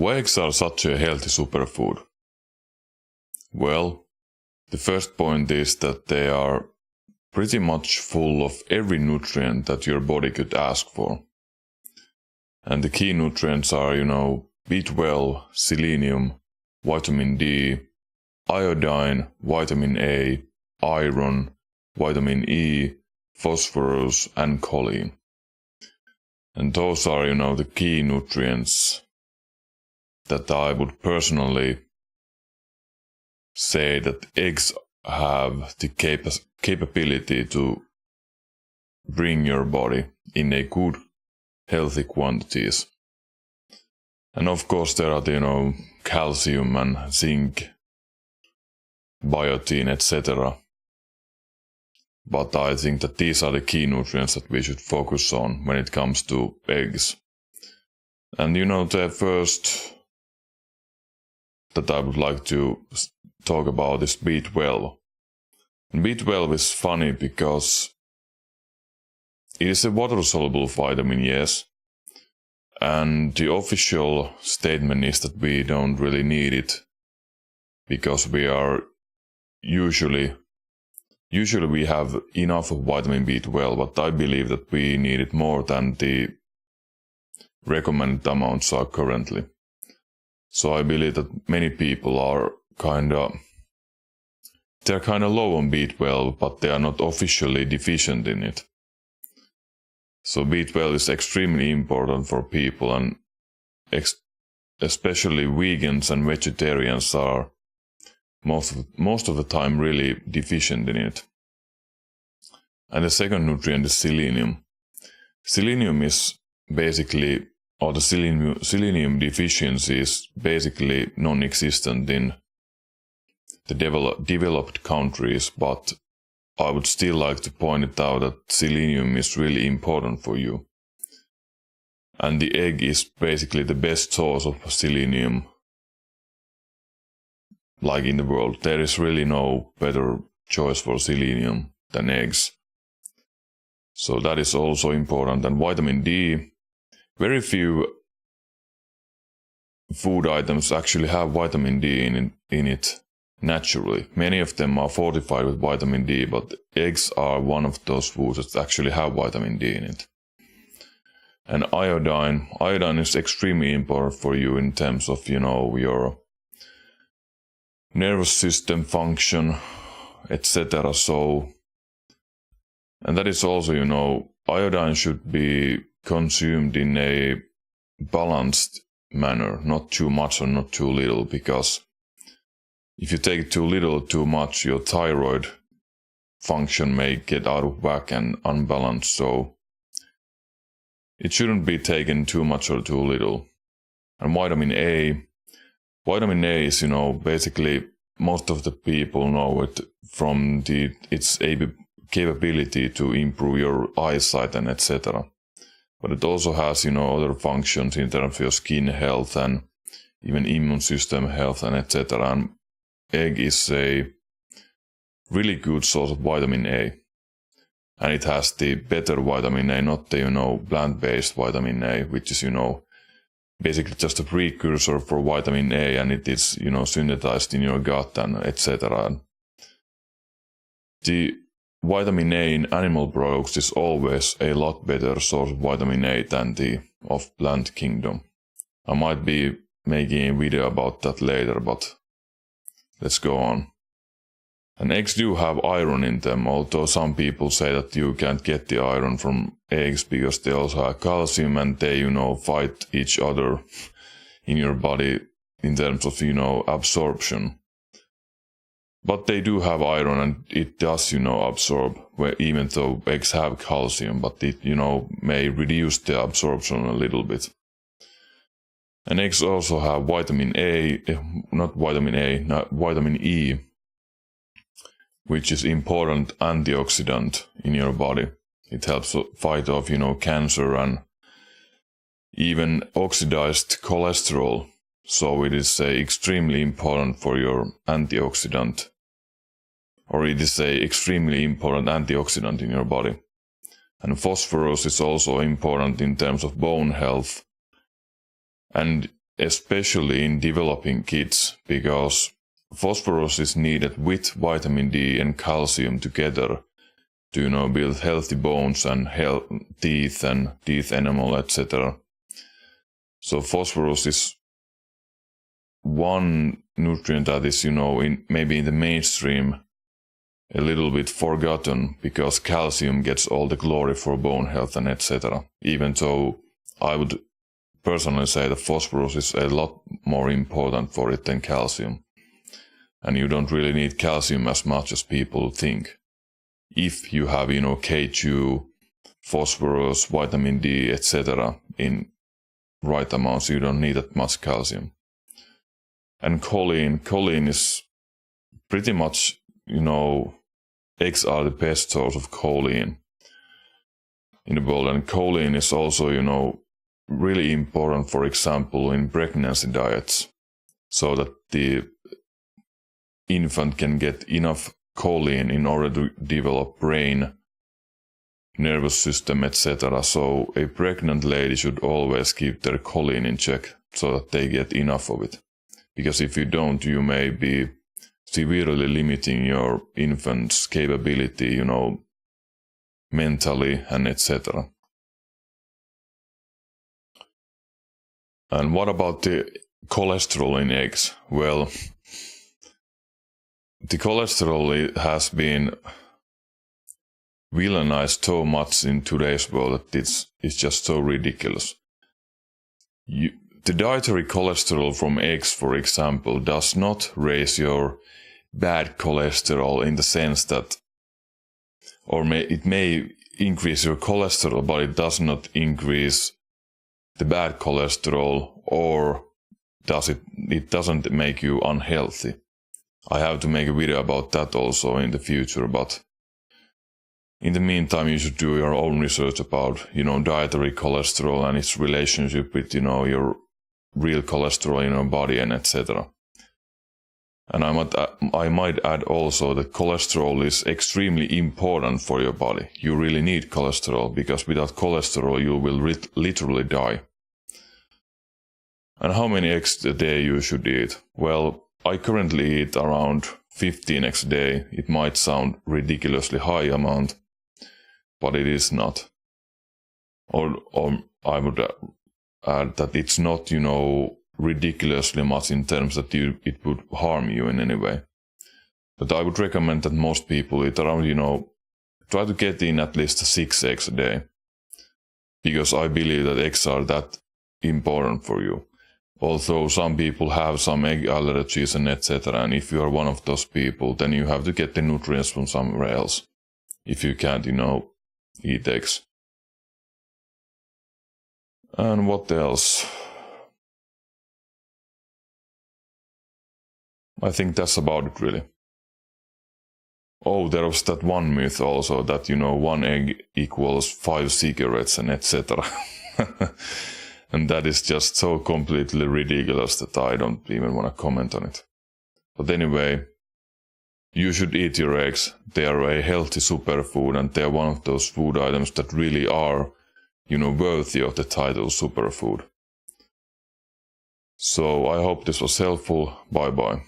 Why eggs are such a healthy superfood? Well, the first point is that they are pretty much full of every nutrient that your body could ask for. And the key nutrients are, B12, selenium, vitamin D, iodine, vitamin A, iron, vitamin E, phosphorus, and choline. And those are, the key nutrients that I would personally say that eggs have the capability to bring your body in a good, healthy quantities. And of course there are the, calcium and zinc, biotin, etc. But I think that these are the key nutrients that we should focus on when it comes to eggs. And the first that I would like to talk about is B12. And B12 is funny because it is a water-soluble vitamin, yes. And the official statement is that we don't really need it because we are usually we have enough of vitamin B12, but I believe that we need it more than the recommended amounts are currently. So I believe that many people are they're kind of low on B12, but they are not officially deficient in it. So B12 is extremely important for people, and especially vegans and vegetarians are most of the time really deficient in it. And the second nutrient is selenium. Selenium is basically, or the selenium deficiency is basically non-existent in the developed countries, but I would still like to point it out that selenium is really important for you. And the egg is basically the best source of selenium like in the world. There is really no better choice for selenium than eggs. So that is also important. And vitamin D, very few food items actually have vitamin D in it naturally. Many of them are fortified with vitamin D, but eggs are one of those foods that actually have vitamin D in it. And iodine is extremely important for you in terms of, your nervous system function, etc. And that is also, iodine should be consumed in a balanced manner, not too much or not too little, because if you take too little or too much, your thyroid function may get out of whack and unbalanced, so it shouldn't be taken too much or too little. And vitamin A is, basically most of the people know it from its capability to improve your eyesight and etc. But it also has, other functions in terms of your skin health and even immune system health and etc. And egg is a really good source of vitamin A. And it has the better vitamin A, not the, plant-based vitamin A, which is, basically just a precursor for vitamin A, and it is, synthesized in your gut and etc. The vitamin A in animal products is always a lot better source of vitamin A than the of plant kingdom. I might be making a video about that later, but let's go on. And eggs do have iron in them, although some people say that you can't get the iron from eggs because they also have calcium and they, fight each other in your body in terms of, absorption. But they do have iron and it does, absorb, even though eggs have calcium, but it, may reduce the absorption a little bit. And eggs also have vitamin E, which is important antioxidant in your body. It helps fight off, cancer and even oxidized cholesterol. So it is extremely important for your antioxidant, or it is extremely important antioxidant in your body. And phosphorus is also important in terms of bone health. And especially in developing kids, because phosphorus is needed with vitamin D and calcium together to build healthy bones and teeth and teeth enamel, etc. So phosphorus is one nutrient that is maybe in the mainstream a little bit forgotten, because calcium gets all the glory for bone health and etc. Even though I would personally say that phosphorus is a lot more important for it than calcium. And you don't really need calcium as much as people think. If you have, K2, phosphorus, vitamin D, etc. in right amounts, you don't need that much calcium. And choline is pretty much, eggs are the best source of choline in the world. And choline is also, really important, for example, in pregnancy diets, so that the infant can get enough choline in order to develop brain, nervous system, etc. So a pregnant lady should always keep their choline in check so that they get enough of it. Because if you don't, you may be severely limiting your infant's capability, mentally and etc. And what about the cholesterol in eggs? Well, the cholesterol has been villainized so much in today's world that it's just so ridiculous. The dietary cholesterol from eggs, for example, does not raise your bad cholesterol in the sense that, it may increase your cholesterol, but it does not increase the bad cholesterol, or it doesn't make you unhealthy. I have to make a video about that also in the future, but in the meantime you should do your own research about, dietary cholesterol and its relationship with, your real cholesterol in your body and etc. And I might add also that cholesterol is extremely important for your body. You really need cholesterol, because without cholesterol you will literally die. And how many eggs a day you should eat? Well, I currently eat around 15 eggs a day. It might sound ridiculously high amount, but it is not. Or I would add that it's not, ridiculously much in terms that it would harm you in any way. But I would recommend that most people eat around, try to get in at least 6 eggs a day. Because I believe that eggs are that important for you. Although some people have some egg allergies and etc. And if you are one of those people, then you have to get the nutrients from somewhere else. If you can't, eat eggs. And what else? I think that's about it, really. Oh, there was that one myth also that, 1 egg equals 5 cigarettes and etc. And that is just so completely ridiculous that I don't even want to comment on it. But anyway, you should eat your eggs. They are a healthy superfood, and they are one of those food items that really are, worthy of the title superfood. So I hope this was helpful. Bye bye.